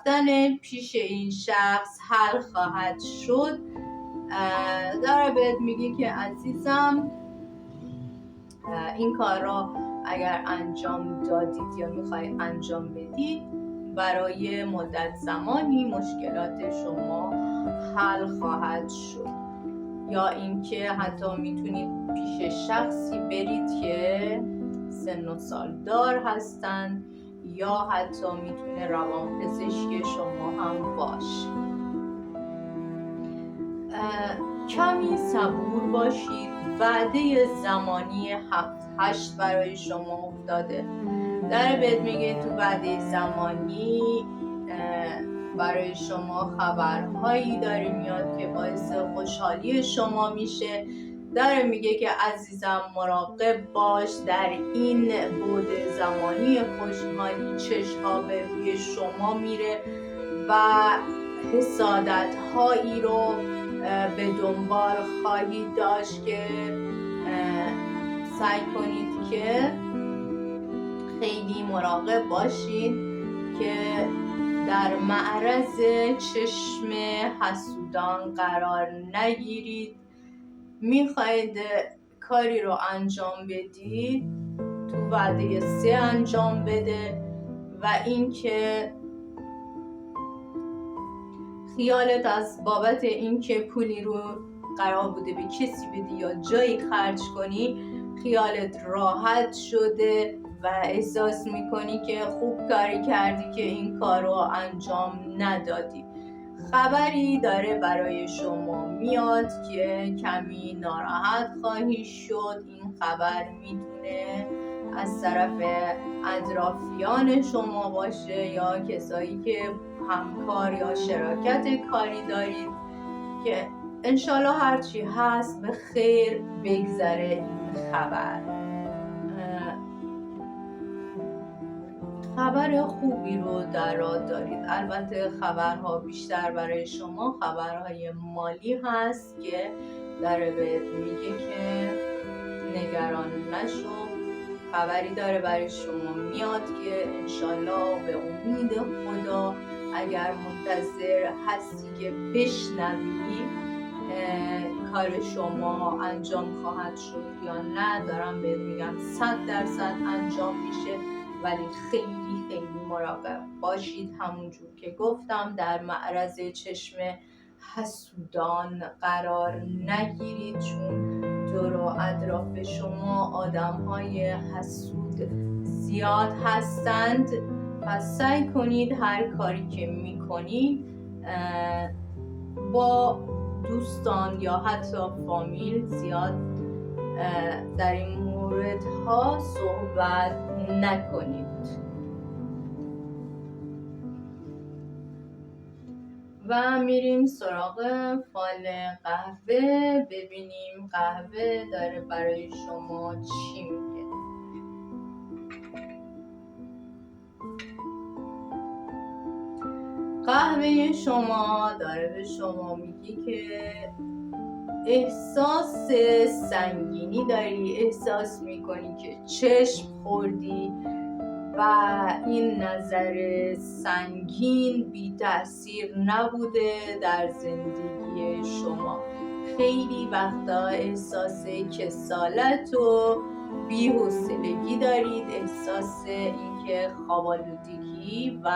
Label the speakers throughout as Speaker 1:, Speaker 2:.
Speaker 1: رفتن پیش این شخص حل خواهد شد. داره بهت میگه که عزیزم این کار را اگر انجام دادید یا میخوای انجام بدید برای مدت زمانی مشکلات شما حل خواهد شد، یا اینکه حتی میتونید پیش شخصی برید که سن و سالدار هستند، یا حتی میتونه روانپزشک شما هم باشه. کمی صبور باشید، وعده زمانی 7-8 برای شما افتاده. داره بهت میگه تو وعده زمانی برای شما خبرهایی داره میاد که باعث خوشحالی شما میشه. داره میگه که عزیزم مراقب باش، در این بعد زمانی خوشحالی چشم‌ها به روی شما میره و حسادت هایی رو به دنبال خواهید داشت که سعی کنید که خیلی مراقب باشید که در معرض چشم حسودان قرار نگیرید. میخواید کاری رو انجام بدید تو وعده 3 انجام بده، و اینکه خیالت از بابت اینکه پولی رو قرار بوده به کسی بدی یا جایی خرج کنی خیالت راحت شده و احساس میکنی که خوب کاری کردی که این کار رو انجام ندادی. خبری داره برای شما میاد که کمی ناراحت خواهی شد. این خبر میتونه از طرف اطرافیان شما باشه یا کسایی که همکار یا شراکت کاری دارید که انشالله هرچی هست به خیر بگذره این خبر خوبی رو در راه دارید. البته خبرها بیشتر برای شما خبرهای مالی هست که داره بهت میگه که نگران نشو. خبری داره برای شما میاد که انشالله به امید خدا اگر منتظر هستی که بشنوی کار شما انجام خواهد شد یا نه، دارم بهت میگم 100% انجام میشه، ولی خیلی خیلی مراقب باشید. همونجور که گفتم در معرض چشم حسودان قرار نگیرید، چون دور و اطراف شما آدم‌های حسود زیاد هستند. پس سعی کنید هر کاری که میکنید با دوستان یا حتی فامیل زیاد در این موردها صحبت نکنید. و میریم سراغ فال قهوه، ببینیم قهوه داره برای شما چی میگه. قهوه شما داره به شما میگه که احساس سنگینی داری، احساس میکنی که چشم خوردی و این نظر سنگین بی تأثیر نبوده در زندگی شما. خیلی وقتا احساس کسالت و بی‌حوصلگی دارید، احساس اینکه خواب‌آلودگی و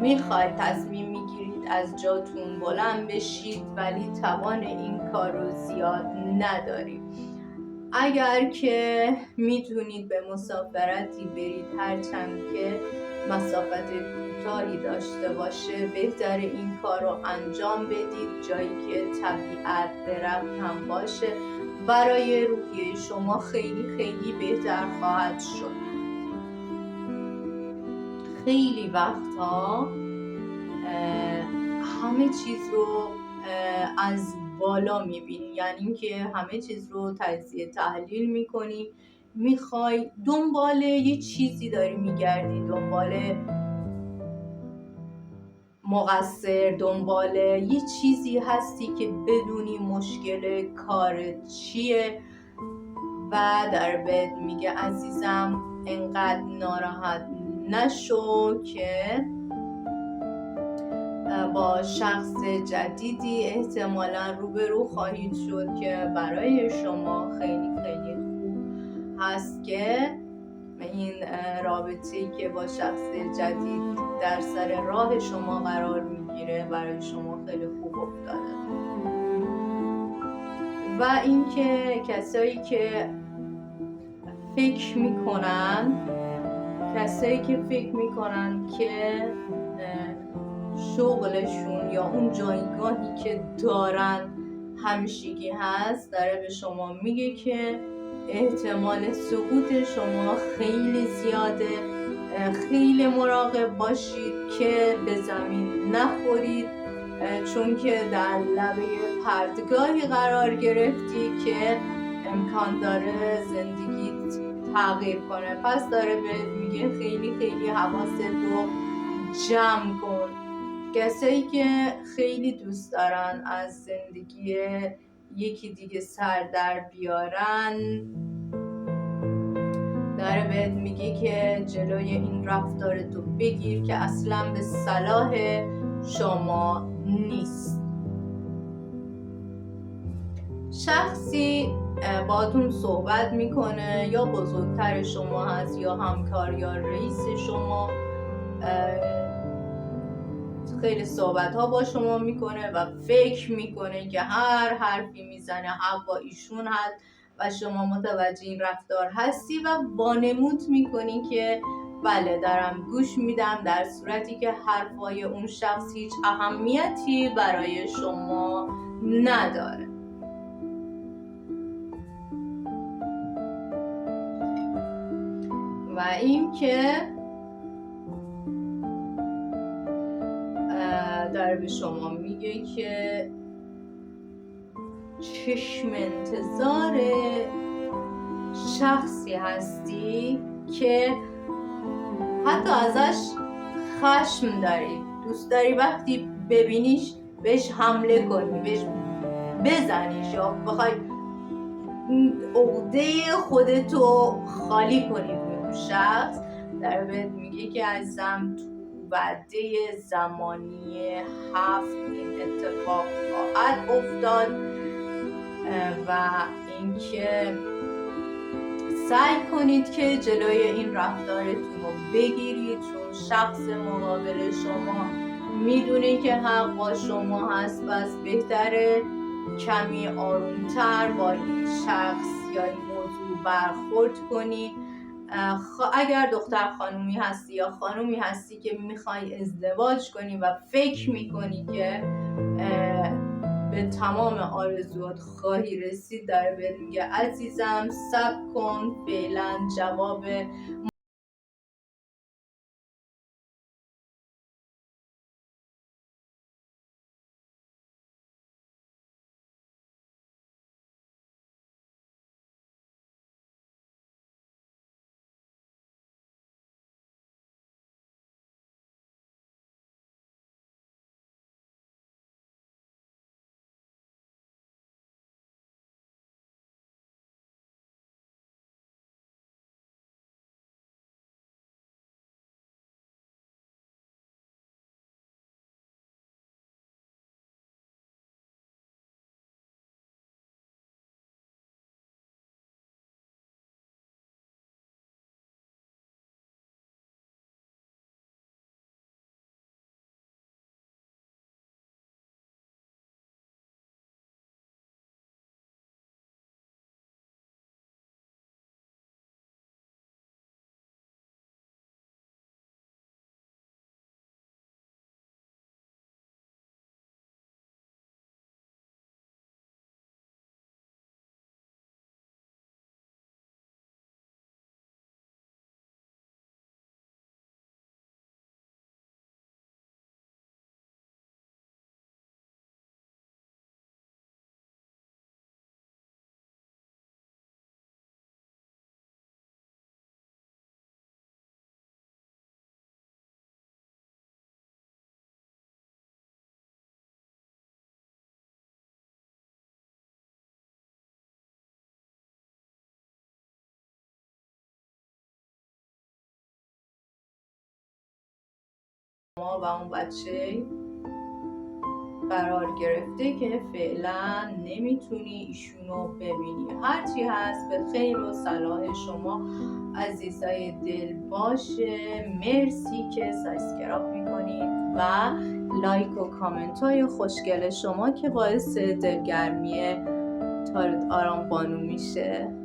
Speaker 1: میخواید تصمیم میگیرید از جاتون بلند بشید ولی توان این کار رو زیاد ندارید. اگر که میتونید به مسافرتی برید، هرچند که مسافت کوتاهی داشته باشه بهتره این کار رو انجام بدید، جایی که طبیعت درخت هم باشه. برای روحیه شما خیلی خیلی بهتر خواهد شد. خیلی وقتها همه چیز رو از بالا میبینی، یعنی اینکه همه چیز رو تجزیه تحلیل میکنی، میخوای دنبال یه چیزی داری میگردی، دنبال مقصر، دنبال یه چیزی هستی که بدونی مشکل کارت چیه. و در بهت میگه عزیزم انقدر ناراحت نشو که با شخص جدیدی احتمالا روبرو خواهید شد که برای شما خیلی خیلی خوب هست که این رابطه‌ای که با شخص جدید در سر راه شما قرار میگیره برای شما خیلی خوب افتاده. و اینکه کسایی که فکر میکنن که شغلشون یا اون جایگاهی که دارن همیشگی هست، داره به شما میگه که احتمال سقوط شما خیلی زیاده. خیلی مراقب باشید که به زمین نخورید، چون که در لبه پرتگاهی قرار گرفتی که امکان داره زندگیت تغییر کنه. پس داره بهت میگه خیلی خیلی حواست رو جمع کن. کسایی که خیلی دوست دارن از زندگی یکی دیگه سر در بیارن، داره بهت میگه که جلوی این رفتار تو بگیر که اصلا به صلاح شما نیست. شخصی باتون صحبت میکنه، یا بزرگتر شما هست یا همکار یا رئیس شما، خیلی صحبت ها با شما میکنه و فکر میکنه که هر حرفی میزنه حق با ایشون هست و شما متوجه این رفتار هستی و وانمود میکنی که بله دارم گوش میدم، در صورتی که حرفای اون شخص هیچ اهمیتی برای شما نداره. و این که داره به شما میگه که چشم انتظار شخصی هستی که حتی ازش خشم داری، دوست داری وقتی ببینیش بهش حمله کنی، بهش بزنیش یا بخوای عقده خودتو خالی کنی به اون شخص. در بهت میگه که عزیزم تو وعده زمانی 7 این اتفاق خواهد افتاد و اینکه سعی کنید که جلوی این رفتارتون رو بگیرید، چون شخص مقابل شما میدونه که حق با شما هست. پس بهتره کمی آرومتر با این شخص یا این موضوع برخورد کنی. اگر دختر خانومی هستی یا خانومی هستی که میخوای ازدواج کنی و فکر میکنی که به تمام آرزوات خواهی رسید، داره بهت میگه عزیزم صبر کن، فعلا جواب و اون بچه قرار گرفته که فعلا نمیتونی ایشونو ببینی. هرچی هست به خیر و صلاح شما عزیزای دل باشه. مرسی که سابسکرایب میکنید و لایک و کامنت های خوشگل شما که باعث دلگرمی تارت آرام بانو میشه.